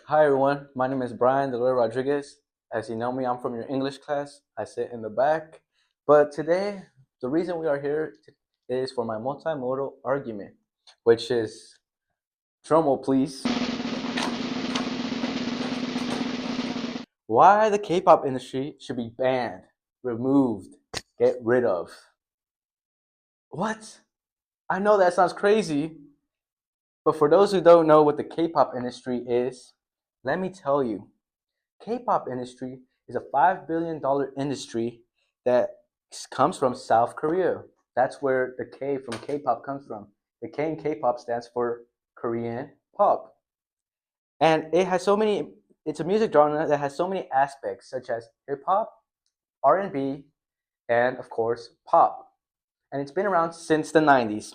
Hi everyone, my name is Brayan Deloera-Rodriguez. As you know me, I'm from your English class. I sit in the back. But today, the reason we are here is for my multimodal argument, which is, drumroll please, why the K-pop industry should be banned, removed, get rid of. What? I know that sounds crazy, but for those who don't know what the K-pop industry is, let me tell you. K-pop industry is a $5 billion industry that comes from South Korea. That's where the K from K-pop comes from. The K in K-pop stands for Korean pop. And it has so many it's a music genre that has so many aspects such as hip hop, R&B, and of course, pop. And it's been around since the 90s.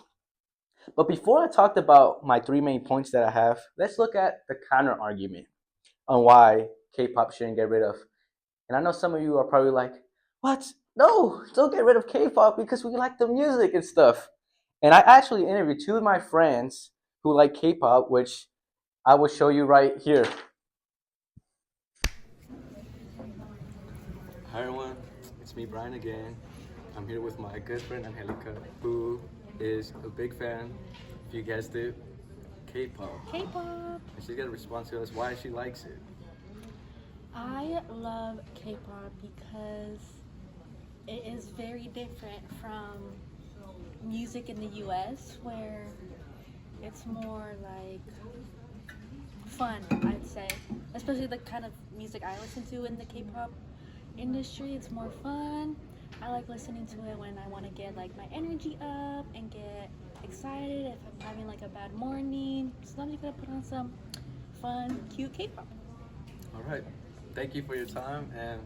But before I talked about my three main points that I have, let's look at the counter argument on why K-pop shouldn't get rid of. And I know some of you are probably like, what? No, don't get rid of K-pop because we like the music and stuff. And I actually interviewed two of my friends who like K-pop, which I will show you right here. Hi everyone, it's me Brian again. I'm here with my good friend Angelica, who is a big fan, if you guessed it, K-pop. K-pop. And she's gonna respond to us why she likes it. I love K-pop because it is very different from music in the US where it's more like fun, I'd say. Especially the kind of music I listen to in the K-pop industry, it's more fun. I like listening to it when I want to get like my energy up and get excited if I'm having like a bad morning. So I'm just gonna put on some fun, cute K-pop. All right, thank you for your time and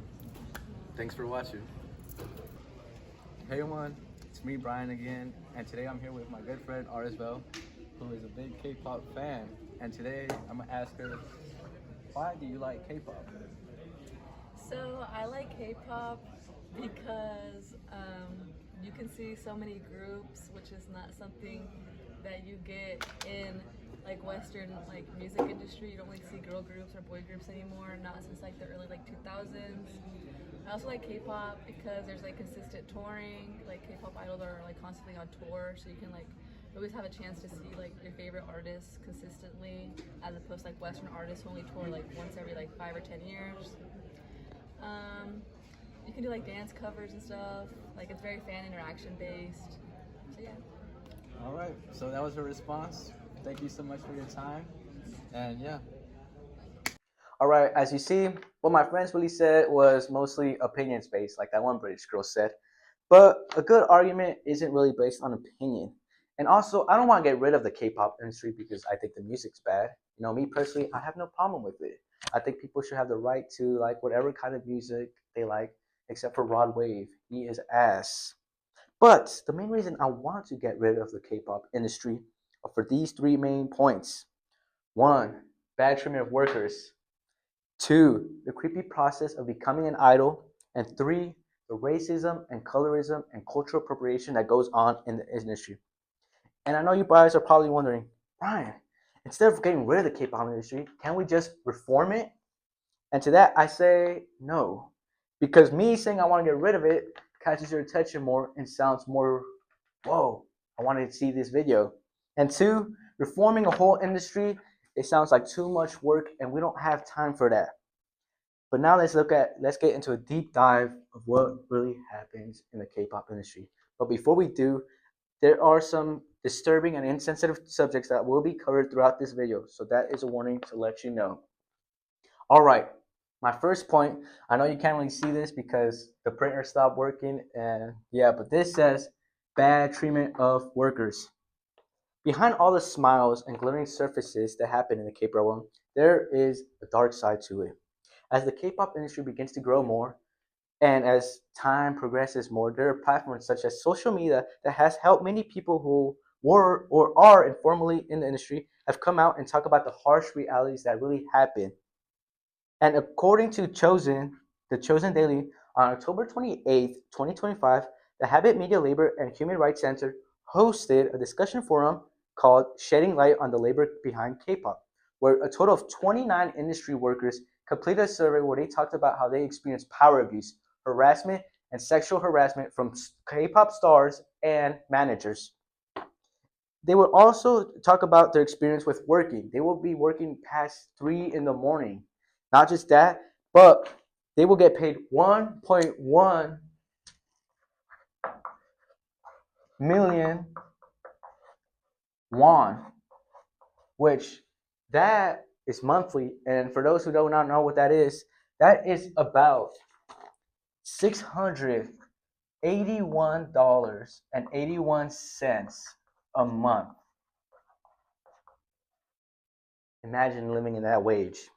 thanks for watching. Hey everyone, it's me Brian again, and today I'm here with my good friend Arizvel, who is a big K-pop fan. And today I'm gonna ask her, why do you like K-pop? So I like K-pop because you can see so many groups, which is not something that you get in like Western like music industry. You don't really see girl groups or boy groups anymore, not since like the early like 2000s. I also like K-pop because there's like consistent touring. Like K-pop idols are like constantly on tour, so you can like always have a chance to see like your favorite artists consistently, as opposed to like Western artists who only tour like once every like 5 or 10 years. Um, you can do like dance covers and stuff. Like it's very fan interaction based. So yeah. All right, so that was her response. Thank you so much for your time, and yeah. All right, as you see, what my friends really said was mostly opinions based, like that one British girl said. But a good argument isn't really based on opinion. And also, I don't want to get rid of the K-pop industry because I think the music's bad. You know, me personally, I have no problem with it. I think people should have the right to like whatever kind of music they like, except for Rod Wave. He is ass. But the main reason I want to get rid of the K-pop industry are for these three main points. One, bad treatment of workers. Two, the creepy process of becoming an idol. And three, the racism and colorism and cultural appropriation that goes on in the industry. And I know you guys are probably wondering, Brian, instead of getting rid of the K-pop industry, can we just reform it? And to that, I say no. Because me saying I want to get rid of it catches your attention more and sounds more, whoa, I wanted to see this video. And two, reforming a whole industry, it sounds like too much work and we don't have time for that. But now let's get into a deep dive of what really happens in the K-pop industry. But before we do, there are some disturbing and insensitive subjects that will be covered throughout this video. So that is a warning to let you know. All right, my first point, I know you can't really see this because the printer stopped working and yeah, but this says bad treatment of workers. Behind all the smiles and glittering surfaces that happen in the K-pop world, there is a dark side to it. As the K-pop industry begins to grow more, and as time progresses more, there are platforms such as social media that has helped many people who were or are informally in the industry have come out and talk about the harsh realities that really happen. And according to the Chosen Daily, on October 28th, 2025, the Habit Media Labor and Human Rights Center hosted a discussion forum called Shedding Light on the Labor Behind K-pop, where a total of 29 industry workers completed a survey where they talked about how they experienced power abuse, harassment, and sexual harassment from K-pop stars and managers. They will also talk about their experience with working. They will be working past 3 in the morning. Not just that, but they will get paid 1.1 million won, which that is monthly. And for those who do not know what that is about $681.81 a month. Imagine living in that wage.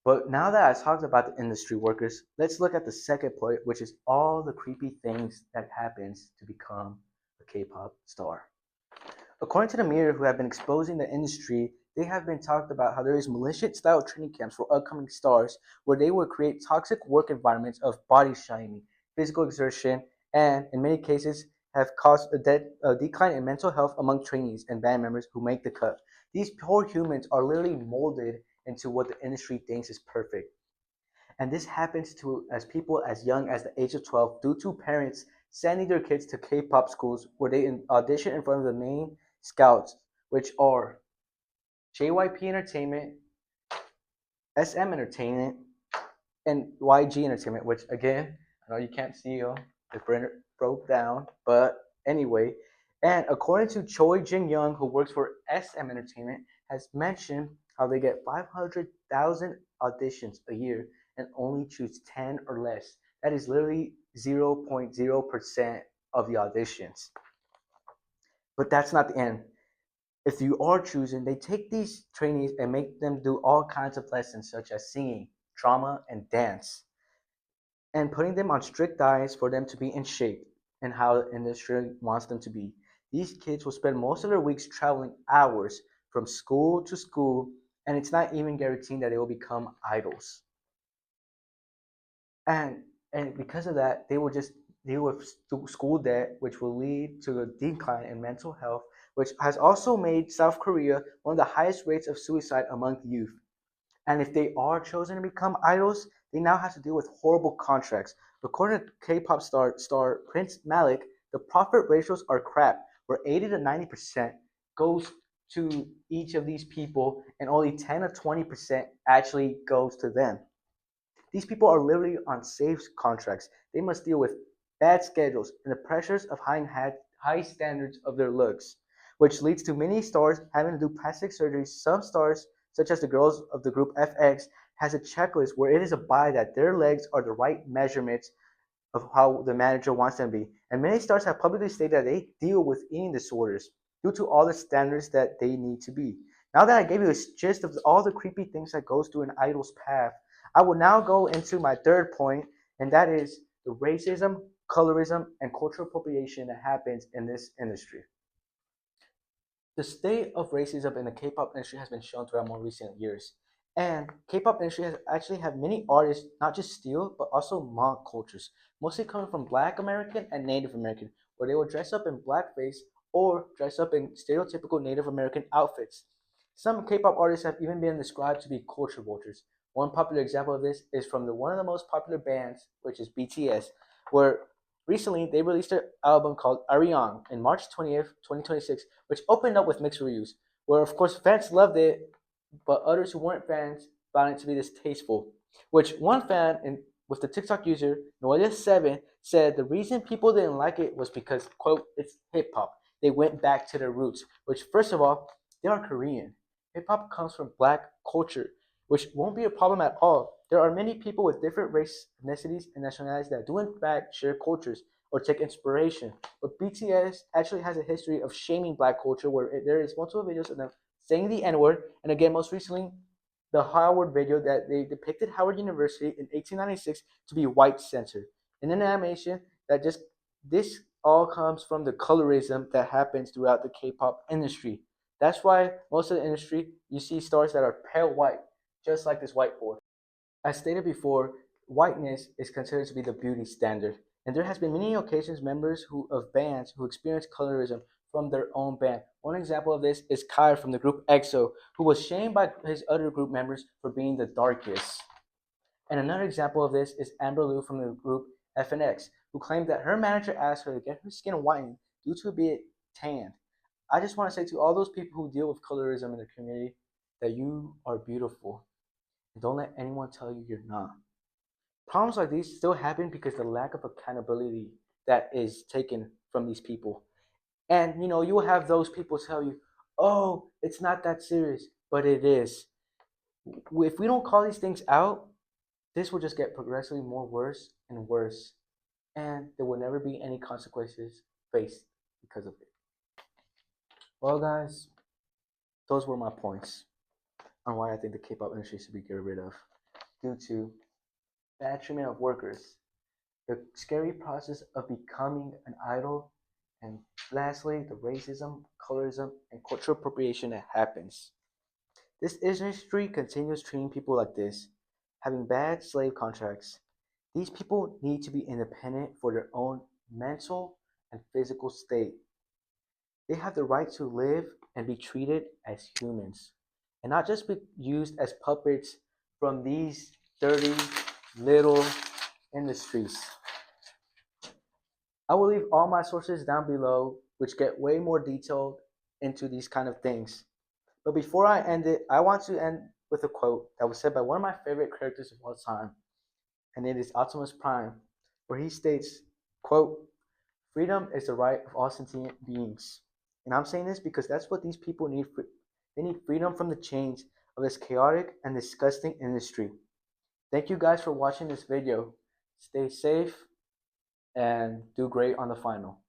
But now that I talked about the industry workers, let's look at the second point, which is all the creepy things that happens to become a K-pop star. According to the Mirror, who have been exposing the industry, they have been talked about how there is militia-style training camps for upcoming stars where they will create toxic work environments of body shaming, physical exertion, and in many cases have caused a decline in mental health among trainees and band members who make the cut. These poor humans are literally molded into what the industry thinks is perfect. And this happens to as people as young as the age of 12 due to parents sending their kids to K-pop schools where they audition in front of the main scouts, which are JYP Entertainment, SM Entertainment, and YG Entertainment, which again, I know you can't see them, the printer broke down, but anyway. And according to Choi Jin Young, who works for SM Entertainment, has mentioned how they get 500,000 auditions a year and only choose 10 or less. That is literally 0.0% of the auditions. But that's not the end. If you are choosing, they take these trainees and make them do all kinds of lessons such as singing, drama, and dance, and putting them on strict diets for them to be in shape and how the industry wants them to be. These kids will spend most of their weeks traveling hours from school to school, and it's not even guaranteed that they will become idols. And and because of that, they will just deal with school debt, which will lead to a decline in mental health, which has also made South Korea one of the highest rates of suicide among youth. And if they are chosen to become idols, they now have to deal with horrible contracts. According to K-pop star Prince Malik, the profit ratios are crap, where 80 to 90% goes to each of these people, and only 10 to 20% actually goes to them. These people are literally on safe contracts. They must deal with bad schedules and the pressures of high standards of their looks, which leads to many stars having to do plastic surgery. Some stars, such as the girls of the group FX, has a checklist where it is a buy that their legs are the right measurements of how the manager wants them to be. And many stars have publicly stated that they deal with eating disorders due to all the standards that they need to be. Now that I gave you a gist of all the creepy things that goes through an idol's path, I will now go into my third point, and that is the racism, colorism, and cultural appropriation that happens in this industry. The state of racism in the K-pop industry has been shown throughout more recent years. And K-pop industry has actually had many artists not just steal but also mock cultures, mostly coming from Black American and Native American, where they will dress up in blackface or dress up in stereotypical Native American outfits. Some K-pop artists have even been described to be culture vultures. One popular example of this is from one of the most popular bands, which is BTS, where recently they released their album called Ariane in March 20th, 2026, which opened up with mixed reviews, where of course fans loved it, but others who weren't fans found it to be distasteful. Which one fan with the TikTok user Noelia7 said the reason people didn't like it was because, quote, it's hip hop. They went back to their roots, which first of all, they are Korean. Hip hop comes from black culture, which won't be a problem at all. There are many people with different race, ethnicities, and nationalities that do in fact share cultures or take inspiration. But BTS actually has a history of shaming black culture where there is multiple videos of them saying the N-word, and again, most recently, the Howard video that they depicted Howard University in 1896 to be white censored. In an animation that just this all comes from the colorism that happens throughout the K-pop industry. That's why most of the industry you see stars that are pale white, just like this white boy. As stated before, whiteness is considered to be the beauty standard, and there has been many occasions members of bands who experience colorism from their own band, One example of this is Kai from the group EXO, who was shamed by his other group members for being the darkest. And another example of this is Amber Liu from the group FNX, who claimed that her manager asked her to get her skin whitened due to being tanned. I just want to say to all those people who deal with colorism in the community that you are beautiful. And don't let anyone tell you you're not. Problems like these still happen because the lack of accountability that is taken from these people. And you will have those people tell you, "Oh, it's not that serious," but it is. If we don't call these things out, this will just get progressively more worse and worse, and there will never be any consequences faced because of it. Well, guys, those were my points on why I think the K-pop industry should be get rid of, due to bad treatment of workers, the scary process of becoming an idol, and lastly, the racism, colorism, and cultural appropriation that happens. This industry continues treating people like this, having bad slave contracts. These people need to be independent for their own mental and physical state. They have the right to live and be treated as humans, and not just be used as puppets from these dirty little industries. I will leave all my sources down below, which get way more detailed into these kind of things. But before I end it, I want to end with a quote that was said by one of my favorite characters of all time, and it is Optimus Prime, where he states, quote, "Freedom is the right of all sentient beings." And I'm saying this because that's what these people need. They need freedom from the chains of this chaotic and disgusting industry. Thank you guys for watching this video. Stay safe and do great on the final.